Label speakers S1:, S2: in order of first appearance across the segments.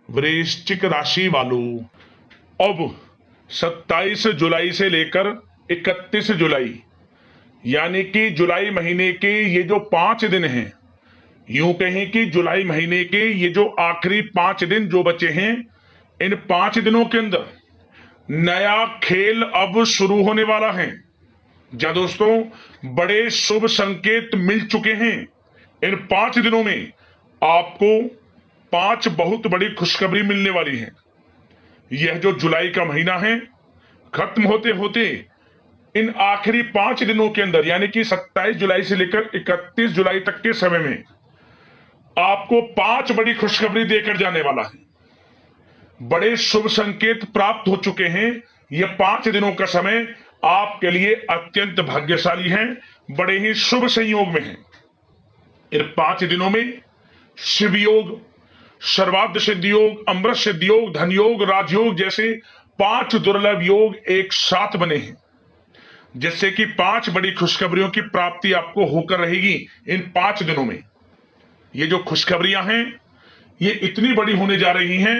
S1: वृश्चिक राशि वालों, अब 27 जुलाई से लेकर 31 जुलाई यानी कि जुलाई महीने के ये जो 5 दिन हैं, यूं कहें कि जुलाई महीने के ये जो आखिरी 5 दिन जो बचे हैं, इन 5 दिनों के अंदर नया खेल अब शुरू होने वाला है। जा दोस्तों, बड़े शुभ संकेत मिल चुके हैं। इन 5 दिनों में आपको 5 बहुत बड़ी खुशखबरी मिलने वाली है। यह जो जुलाई का महीना है, खत्म होते होते इन आखिरी 5 दिनों के अंदर यानी कि 27 जुलाई से लेकर 31 जुलाई तक के समय में आपको 5 बड़ी खुशखबरी देकर जाने वाला है। बड़े शुभ संकेत प्राप्त हो चुके हैं। यह 5 दिनों का समय आपके लिए अत्यंत भाग्यशाली है, बड़े ही शुभ संयोग में है। इन 5 दिनों में शिव योग, सर्वार्थ सिद्धि योग, अमृत सिद्धि योग, धन योग, राजयोग जैसे 5 दुर्लभ योग एक साथ बने हैं, जिससे कि 5 बड़ी खुशखबरियों की प्राप्ति आपको होकर रहेगी इन 5 दिनों में। ये जो खुशखबरियां हैं, ये इतनी बड़ी होने जा रही हैं,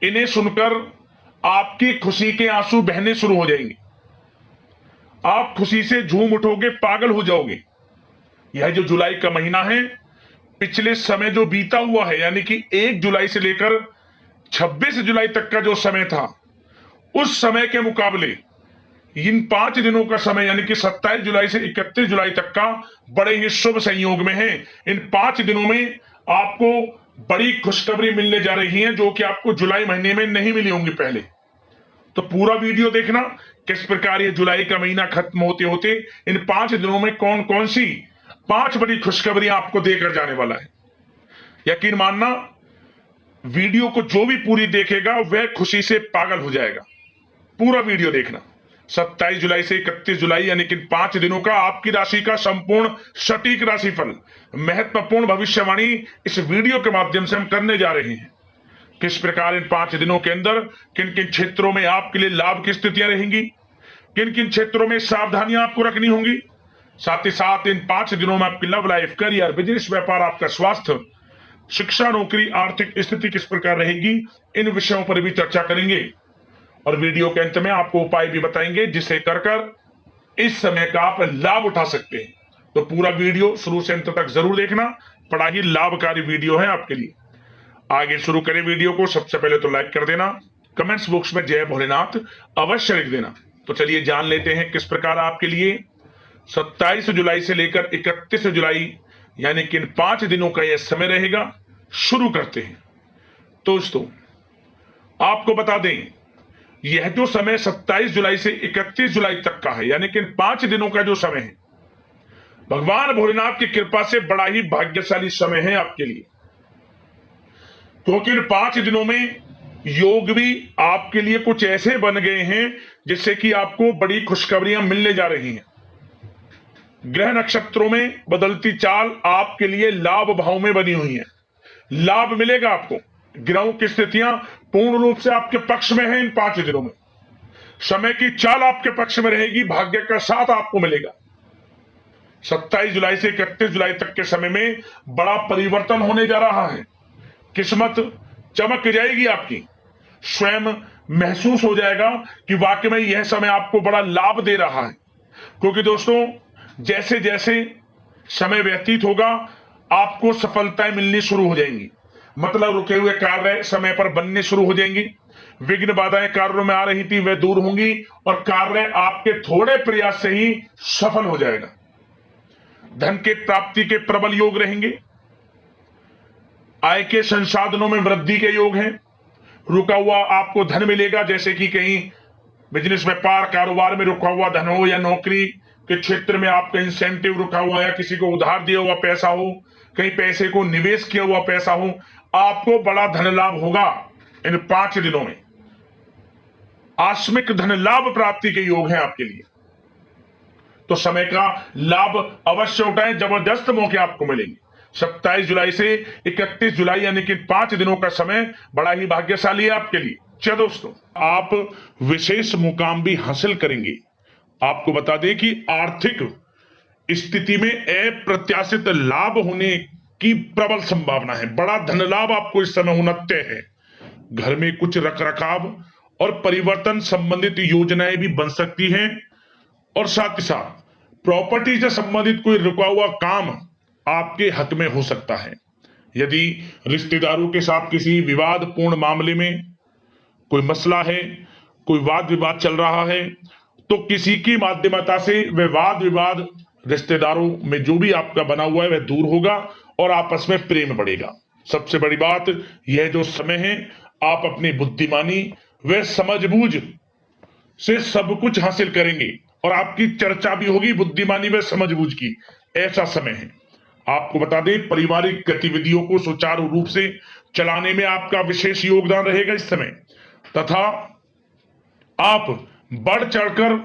S1: इन्हें सुनकर आपकी खुशी के आंसू बहने शुरू हो जाएंगे। आप खुशी से झूम उठोगे, पागल हो जाओगे। यह जो जुलाई का महीना है, पिछले समय जो बीता हुआ है यानी कि 1 जुलाई से लेकर 26 जुलाई तक का जो समय था, उस समय के मुकाबले इन 5 दिनों का समय यानी कि 27 जुलाई से 31 जुलाई तक का बड़े ही शुभ संयोग में है। इन 5 दिनों में आपको बड़ी खुशखबरी मिलने जा रही है, जो कि आपको जुलाई महीने में नहीं मिली होंगी पहले। तो पूरा वीडियो देखना, किस प्रकार ये जुलाई का महीना खत्म होते होते इन 5 दिनों में कौन कौन सी 5 बड़ी खुशखबरियां आपको देकर जाने वाला है। यकीन मानना, वीडियो को जो भी पूरी देखेगा वह खुशी से पागल हो जाएगा। पूरा वीडियो देखना। 27 जुलाई से 31 जुलाई यानी कि 5 दिनों का आपकी राशि का संपूर्ण सटीक राशिफल, महत्वपूर्ण भविष्यवाणी इस वीडियो के माध्यम से हम करने जा रहे हैं। किस प्रकार इन 5 दिनों के अंदर किन किन क्षेत्रों में आपके लिए लाभ की स्थितियां रहेंगी, किन किन क्षेत्रों में सावधानियां आपको रखनी होंगी, साथ ही साथ इन 5 दिनों में आपकी लव लाइफ, करियर, बिजनेस, व्यापार, आपका स्वास्थ्य, शिक्षा, नौकरी, आर्थिक स्थिति किस प्रकार रहेगी, इन विषयों पर भी चर्चा करेंगे। और वीडियो के अंत में आपको उपाय भी बताएंगे, जिसे कर इस समय का आप लाभ उठा सकते हैं। तो पूरा वीडियो शुरू से अंत तक जरूर देखना, बड़ा ही लाभकारी वीडियो है आपके लिए। आगे शुरू करें वीडियो को। सबसे पहले तो लाइक कर देना, कमेंट्स बॉक्स में जय भोलेनाथ अवश्य लिख देना। तो चलिए जान लेते हैं किस प्रकार आपके लिए 27 जुलाई से लेकर 31 जुलाई यानी कि इन 5 दिनों का यह समय रहेगा। शुरू करते हैं। तो दोस्तों, आपको बता दें, यह जो समय 27 जुलाई से 31 जुलाई तक का है यानी कि इन 5 दिनों का जो समय है, भगवान भोलेनाथ की कृपा से बड़ा ही भाग्यशाली समय है आपके लिए, क्योंकि इन 5 दिनों में योग भी आपके लिए कुछ ऐसे बन गए हैं जिससे कि आपको बड़ी खुशखबरियां मिलने जा रही हैं। ग्रह नक्षत्रों में बदलती चाल आपके लिए लाभ भाव में बनी हुई है। लाभ मिलेगा आपको। ग्रहों की स्थितियां पूर्ण रूप से आपके पक्ष में है। इन 5 दिनों में समय की चाल आपके पक्ष में रहेगी, भाग्य का साथ आपको मिलेगा। 27 जुलाई से 31 जुलाई तक के समय में बड़ा परिवर्तन होने जा रहा है। किस्मत चमक जाएगी आपकी। स्वयं महसूस हो जाएगा कि वाकई में यह समय आपको बड़ा लाभ दे रहा है, क्योंकि दोस्तों, जैसे जैसे समय व्यतीत होगा आपको सफलताएं मिलनी शुरू हो जाएंगी। मतलब रुके हुए कार्य समय पर बनने शुरू हो जाएंगी। विघ्न बाधाएं कार्यों में आ रही थी, वे दूर होंगी और कार्य आपके थोड़े प्रयास से ही सफल हो जाएगा। धन के प्राप्ति के प्रबल योग रहेंगे। आय के संसाधनों में वृद्धि के योग हैं। रुका हुआ आपको धन मिलेगा, जैसे कि कहीं बिजनेस, व्यापार, कारोबार में रुका हुआ धन हो, या नौकरी के क्षेत्र में आपका इंसेंटिव रुका हुआ, या किसी को उधार दिया हुआ पैसा हो, कहीं पैसे को निवेश किया हुआ पैसा हो, आपको बड़ा धन लाभ होगा। इन 5 दिनों में आकस्मिक धन लाभ प्राप्ति के योग हैं आपके लिए। तो समय का लाभ अवश्य उठाएं, जबरदस्त मौके आपको मिलेंगे। 27 जुलाई से 31 जुलाई यानी कि 5 दिनों का समय बड़ा ही भाग्यशाली है आपके लिए। चलो दोस्तों, आप विशेष मुकाम भी हासिल करेंगे। आपको बता दें कि आर्थिक स्थिति में अप्रत्याशित लाभ होने की प्रबल संभावना है। बड़ा धन लाभ आपको इस समय होना तय है। घर में कुछ रखरखाव और परिवर्तन संबंधित योजनाएं भी बन सकती हैं। और साथ ही साथ प्रॉपर्टी से संबंधित कोई रुका हुआ काम आपके हक में हो सकता है। यदि रिश्तेदारों के साथ किसी विवादपूर्ण मामले में कोई मसला है, कोई वाद विवाद चल रहा है, तो किसी की माध्यमता से वह वाद विवाद रिश्तेदारों में जो भी आपका बना हुआ है वह दूर होगा और आपस में प्रेम बढ़ेगा। सबसे बड़ी बात यह जो समय है, आप अपनी बुद्धिमानी व समझबूझ से सब कुछ हासिल करेंगे और आपकी चर्चा भी होगी बुद्धिमानी व समझबूझ की। ऐसा समय है। आपको बता दें, पारिवारिक गतिविधियों को सुचारू रूप से चलाने में आपका विशेष योगदान रहेगा इस समय, तथा आप बढ़ चढ़कर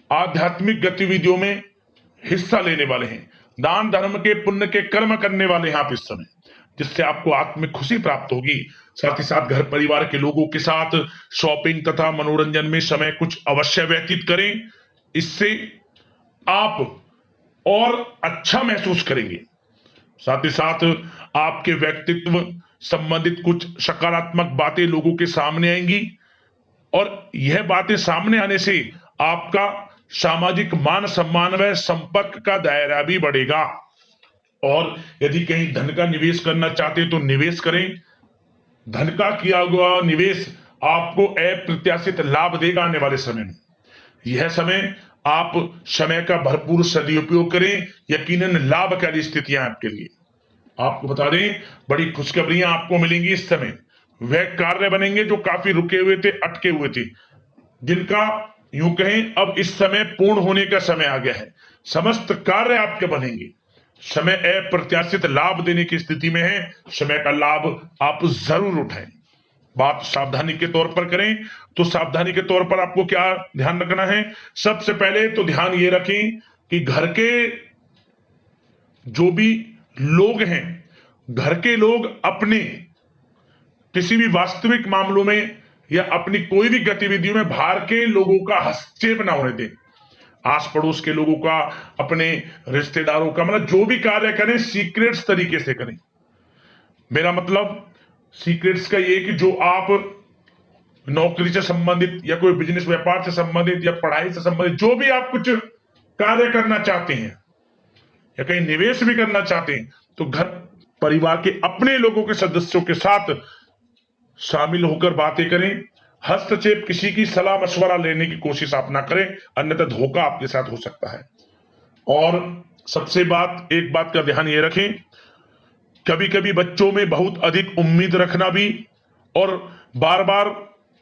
S1: आध्यात्मिक गतिविधियों में हिस्सा लेने वाले हैं। दान धर्म के पुण्य के कर्म करने वाले हैं आप इस समय, जिससे आपको आत्मिक खुशी प्राप्त होगी। साथ ही साथ घर परिवार के लोगों के साथ शॉपिंग तथा मनोरंजन में समय कुछ अवश्य व्यतीत करें। इससे आप और अच्छा महसूस करेंगे। साथ ही साथ आपके व्यक्तित्व संबंधित कुछ सकारात्मक बातें लोगों के सामने आएंगी और यह बातें सामने आने से आपका सामाजिक मान सम्मान व संपर्क का दायरा भी बढ़ेगा। और यदि कहीं धन का निवेश करना चाहते हैं तो निवेश करें। धन का किया हुआ निवेश आपको अप्रत्याशित लाभ देगा आने वाले समय में। यह समय आप समय का भरपूर सदुपयोग करें, यकीनन लाभकारी स्थितियां आपके लिए। आपको बता दें, बड़ी खुशखबरियां आपको मिलेंगी इस समय। वह कार्य बनेंगे जो काफी रुके हुए थे, अटके हुए थे, जिनका यूं कहें अब इस समय पूर्ण होने का समय आ गया है। समस्त कार्य आपके बनेंगे। समय अप्रत्याशित लाभ देने की स्थिति में है। समय का लाभ आप जरूर उठाएं। बात सावधानी के तौर पर करें तो सावधानी के तौर पर आपको क्या ध्यान रखना है? सबसे पहले तो ध्यान ये रखें कि घर के जो भी लोग हैं, घर के लोग अपने किसी भी वास्तविक मामलों में या अपनी कोई भी गतिविधियों में बाहर के लोगों का हस्तक्षेप ना होने दें। आस पड़ोस के लोगों का, अपने रिश्तेदारों का, मतलब जो भी कार्य करें सीक्रेट्स तरीके से करें। मेरा मतलब सीक्रेट्स का ये कि जो आप नौकरी से संबंधित या कोई बिजनेस व्यापार से संबंधित या पढ़ाई से संबंधित जो भी आप कुछ कार्य करना चाहते हैं या कहीं निवेश भी करना चाहते हैं, तो घर परिवार के अपने लोगों के सदस्यों के साथ शामिल होकर बातें करें। हस्तक्षेप, किसी की सलाह मशवरा लेने की कोशिश आप ना करें, अन्यथा धोखा आपके साथ हो सकता है। और सबसे एक बात का ध्यान ये रखें, कभी कभी बच्चों में बहुत अधिक उम्मीद रखना भी और बार बार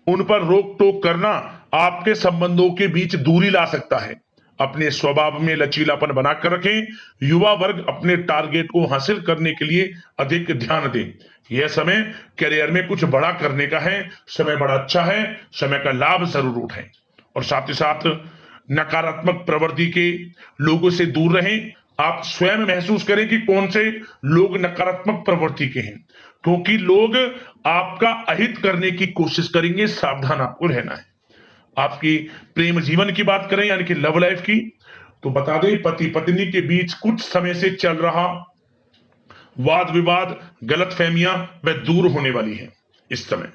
S1: उन पर रोक टोक करना आपके संबंधों के बीच दूरी ला सकता है। अपने स्वभाव में लचीलापन बनाकर रखें। युवा वर्ग अपने टारगेट को हासिल करने के लिए अधिक ध्यान दें। यह समय करियर में कुछ बड़ा करने का है। समय बड़ा अच्छा है, समय का लाभ जरूर उठाएं। और साथ ही साथ नकारात्मक प्रवृत्ति के लोगों से दूर रहें। आप स्वयं महसूस करें कि कौन से लोग नकारात्मक प्रवृत्ति के हैं, क्योंकि लोग आपका अहित करने की कोशिश करेंगे। सावधान आपको रहना है। आपकी प्रेम जीवन की बात करें, यानी कि लव लाइफ की, तो बता दें पति पत्नी के बीच कुछ समय से चल रहा वाद विवाद, गलतफहमियां वह दूर होने वाली है इस समय,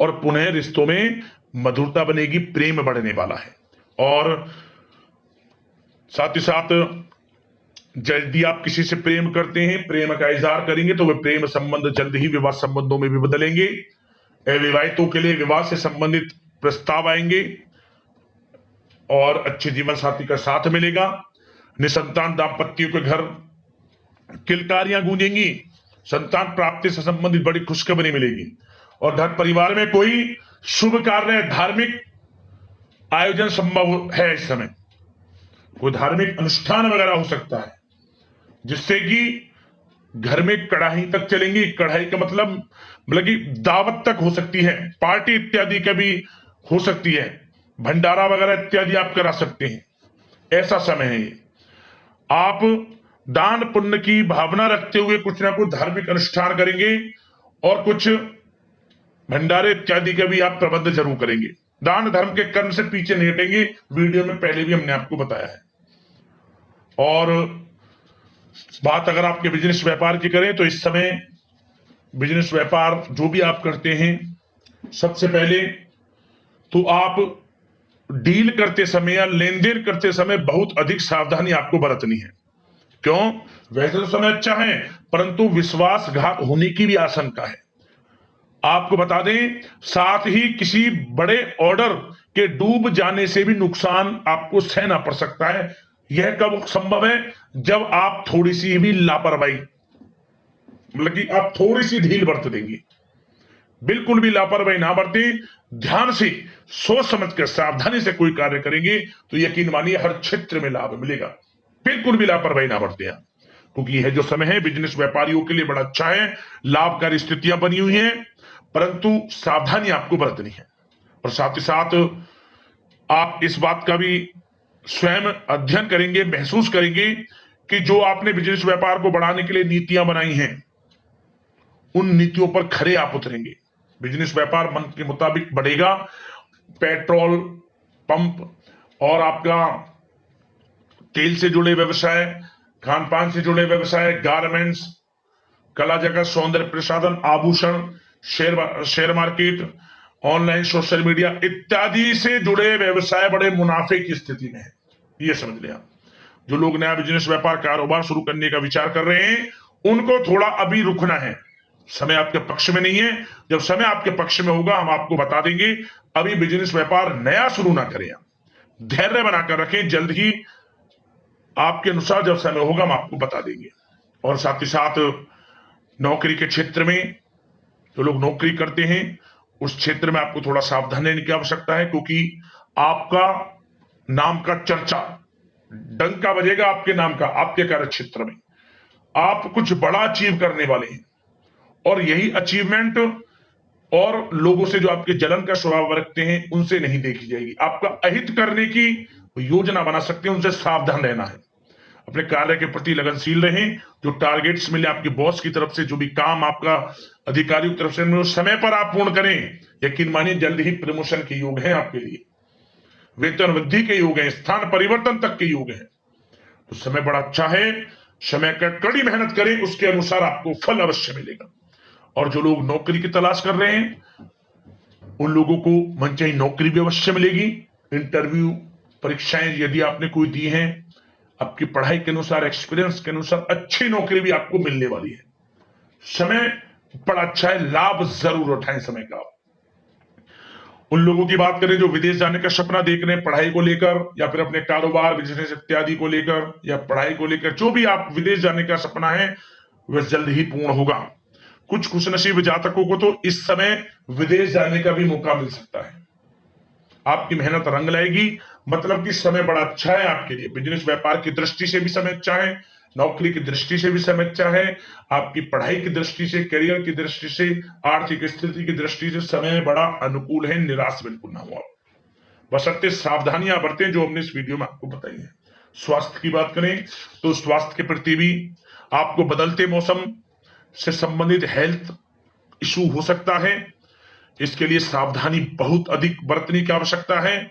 S1: और पुनः रिश्तों में मधुरता बनेगी, प्रेम बढ़ने वाला है। और साथ ही साथ यदि आप किसी से प्रेम करते हैं, प्रेम का इजहार करेंगे, तो वह प्रेम संबंध जल्द ही विवाह संबंधों में भी बदलेंगे। अविवाहितों के लिए विवाह से संबंधित प्रस्ताव आएंगे और अच्छे जीवन साथी का साथ मिलेगा। निसंतान दाम्पत्य के घर किलकारियां गूंजेंगी। संतान प्राप्ति से संबंधित बड़ी खुशखबरी मिलेगी। और घर परिवार में कोई शुभ कार्य, धार्मिक आयोजन संभव है इस समय। कोई धार्मिक अनुष्ठान वगैरह हो सकता है, जिससे कि घर में कड़ाही तक चलेंगी। कढ़ाई का मतलब कि दावत तक हो सकती है, पार्टी इत्यादि का भी हो सकती है, भंडारा वगैरह इत्यादि आप करा सकते हैं। ऐसा समय है ये। आप दान पुण्य की भावना रखते हुए कुछ ना कुछ धार्मिक अनुष्ठान करेंगे और कुछ भंडारे इत्यादि का भी आप प्रबंध जरूर करेंगे। दान धर्म के कर्म से पीछे नहीं हटेंगे। वीडियो में पहले भी हमने आपको बताया है। और बात अगर आपके बिजनेस व्यापार की करें, तो इस समय बिजनेस व्यापार जो भी आप करते हैं सबसे पहले तो आप डील करते समय या लेन देन करते समय बहुत अधिक सावधानी आपको बरतनी है। क्यों? वैसे तो समय अच्छा है, परंतु विश्वासघात होने की भी आशंका है। आपको बता दें, साथ ही किसी बड़े ऑर्डर के डूब जाने से भी नुकसान आपको सहना पड़ सकता है। यह कब संभव है? जब आप थोड़ी सी भी लापरवाही, मतलब कि आप थोड़ी सी ढील बरत देंगे। बिल्कुल भी लापरवाही ना बरतें, ध्यान से सोच समझ कर सावधानी से कोई कार्य करेंगे तो यकीन मानिए हर क्षेत्र में लाभ मिलेगा। बिल्कुल भी लापरवाही ना बरतें आप, क्योंकि यह जो समय है बिजनेस व्यापारियों के लिए बड़ा अच्छा है, लाभकारी स्थितियां बनी हुई हैं, परंतु सावधानी आपको बरतनी है। और साथ ही साथ आप इस बात का भी स्वयं अध्ययन करेंगे, महसूस करेंगे कि जो आपने बिजनेस व्यापार को बढ़ाने के लिए नीतियां बनाई हैं, उन नीतियों पर खरे आप उतरेंगे। बिजनेस व्यापार मन के मुताबिक बढ़ेगा। पेट्रोल पंप और आपका तेल से जुड़े व्यवसाय, खान पान से जुड़े व्यवसाय, गारमेंट्स, कला जगत, सौंदर्य प्रसाधन, आभूषण, share market, online social media इत्यादि से जुड़े व्यवसाय बड़े मुनाफे की स्थिति में है। ये समझ लिया। जो लोग नया बिजनेस व्यापार कारोबार शुरू करने का विचार कर रहे हैं, उनको थोड़ा अभी रुकना है। समय आपके पक्ष में नहीं है। जब समय आपके पक्ष में होगा हम आपको बता देंगे। अभी बिजनेस व्यापार नया शुरू ना करें, धैर्य बनाकर रखें। जल्द ही आपके अनुसार जब समय होगा हम आपको बता देंगे। और साथ ही साथ नौकरी के क्षेत्र में जो लोग नौकरी करते हैं उस क्षेत्र में आपको थोड़ा सावधान रहने की आवश्यकता है, क्योंकि आपका नाम का चर्चा, डंका बजेगा आपके नाम का। आपके कार्य क्षेत्र में आप कुछ बड़ा अचीव करने वाले हैं, और यही अचीवमेंट और लोगों से जो आपके जलन का स्वभाव रखते हैं उनसे नहीं देखी जाएगी। आपका अहित करने की योजना बना सकते हैं, उनसे सावधान रहना है। अपने कार्य के प्रति लगनशील रहें। जो टारगेट्स मिले आपके बॉस की तरफ से, जो भी काम आपका अधिकारियों की तरफ से मिले, समय पर आप पूर्ण करें। यकीन मानिए जल्द ही प्रमोशन के योग है आपके लिए, वेतन वृद्धि के योग है, स्थान परिवर्तन तक के योग है। तो समय बड़ा अच्छा है। समय का कड़ी मेहनत करें, उसके अनुसार आपको फल अवश्य मिलेगा। और जो लोग नौकरी की तलाश कर रहे हैं उन लोगों को मनचाही नौकरी भी अवश्य मिलेगी। इंटरव्यू परीक्षाएं यदि आपने कोई दी हैं, आपकी पढ़ाई के अनुसार, एक्सपीरियंस के अनुसार अच्छी नौकरी भी आपको मिलने वाली है। समय बड़ा अच्छा है, लाभ जरूर उठाएं समय का। उन लोगों की बात करें जो विदेश जाने का सपना देख रहे हैं पढ़ाई को लेकर, या फिर अपने कारोबार, बिजनेस इत्यादि को लेकर, या पढ़ाई को लेकर, जो भी आप विदेश जाने का सपना है वह जल्द ही पूर्ण होगा। कुछ खुशनसीब जातकों को तो इस समय विदेश जाने का भी मौका मिल सकता है। आपकी मेहनत रंग लाएगी। मतलब कि समय बड़ा अच्छा है आपके लिए। बिजनेस व्यापार की दृष्टि से भी समय अच्छा है, नौकरी की दृष्टि से भी समय अच्छा है, आपकी पढ़ाई की दृष्टि से, करियर की दृष्टि से, आर्थिक स्थिति की दृष्टि से समय बड़ा अनुकूल है। निराश बिल्कुल ना हो आप, बशर्ते सावधानियां बरतें जो हमने इस वीडियो में आपको बताई है। स्वास्थ्य की बात करें तो स्वास्थ्य के प्रति भी आपको बदलते मौसम से संबंधित हेल्थ इशू हो सकता है। इसके लिए सावधानी बहुत अधिक बरतने की आवश्यकता है,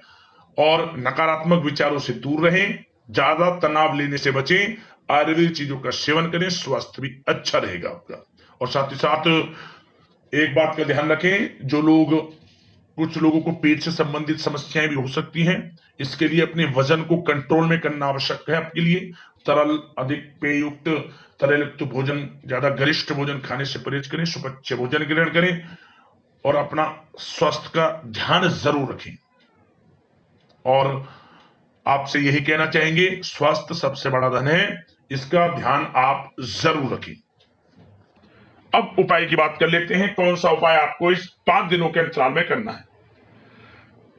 S1: और नकारात्मक विचारों से दूर रहें, ज्यादा तनाव लेने से बचें, आयुर्वेदिक चीजों का सेवन करें, स्वास्थ्य भी अच्छा रहेगा आपका। और साथ ही साथ एक बात का ध्यान रखें, कुछ लोगों को पेट से संबंधित समस्याएं भी हो सकती हैं। इसके लिए अपने वजन को कंट्रोल में करना आवश्यक है आपके लिए। तरल, अधिक पेययुक्त, तरलयुक्त भोजन, ज्यादा गरिष्ठ भोजन खाने से परहेज करें, सुपच्य भोजन ग्रहण करें, और अपना स्वास्थ्य का ध्यान जरूर रखें। और आपसे यही कहना चाहेंगे, स्वास्थ्य सबसे बड़ा धन है, इसका ध्यान आप जरूर रखें। अब उपाय की बात कर लेते हैं। कौन सा उपाय आपको इस 5 दिनों के अंतराल में करना है?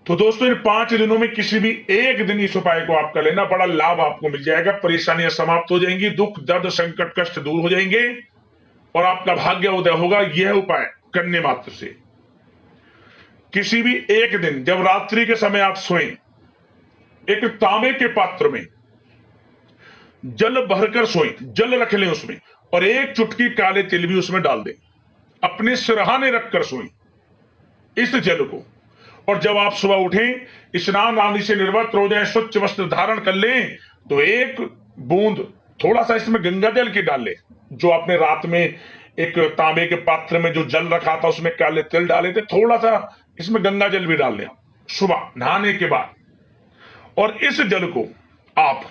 S1: तो दोस्तों इन 5 दिनों में किसी भी एक दिन इस उपाय को आप कर लेना, बड़ा लाभ आपको मिल जाएगा। परेशानियां समाप्त हो जाएंगी, दुख दर्द संकट कष्ट दूर हो जाएंगे, और आपका भाग्य उदय होगा यह उपाय करने मात्र से। किसी भी एक दिन जब रात्रि के समय आप सोएं, एक तांबे के पात्र में जल भरकर सोएं, जल रख लें उसमें, और एक चुटकी काले तिल भी उसमें डाल दें। अपने सिरहाने रखकर सोएं इस जल को। और जब आप सुबह उठें, स्नान आदि से निर्वस्त्र हो जाए, स्वच्छ वस्त्र धारण कर लें, तो एक बूंद थोड़ा सा इसमें गंगा जल की डाल लें, जो आपने रात में एक तांबे के पात्र में जो जल रखा था उसमें काले तिल डाले थे, थोड़ा सा इसमें गंगा जल भी डाल लिया सुबह नहाने के बाद। और इस जल को आप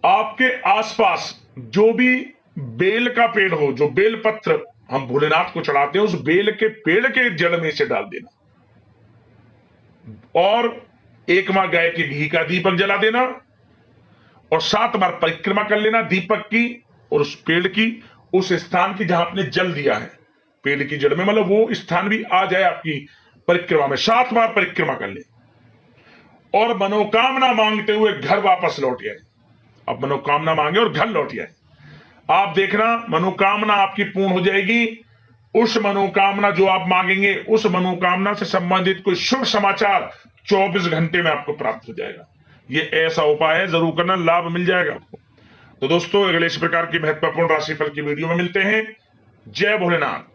S1: आपके आसपास जो भी बेल का पेड़ हो, जो बेल पत्र हम भोलेनाथ को चढ़ाते हैं, उस बेल के पेड़ के जड़ में से डाल देना और एक माह गाय के घी का दीपक जला देना और 7 बार परिक्रमा कर लेना दीपक की और उस पेड़ की, उस स्थान की जहां आपने जल दिया है पेड़ की जड़ में, मतलब वो स्थान भी आ जाए आपकी परिक्रमा में। 7 बार परिक्रमा कर ले और मनोकामना मांगते हुए घर वापस लौट आए। अब मनोकामना मांगे और घर लौट आए, आप देखना मनोकामना आपकी पूर्ण हो जाएगी। उस मनोकामना जो आप मांगेंगे, उस मनोकामना से संबंधित कोई शुभ समाचार 24 घंटे में आपको प्राप्त हो जाएगा। ये ऐसा उपाय है, जरूर करना, लाभ मिल जाएगा आपको। तो दोस्तों, अगले इस प्रकार की महत्वपूर्ण राशिफल की वीडियो में मिलते हैं। जय भोलेनाथ।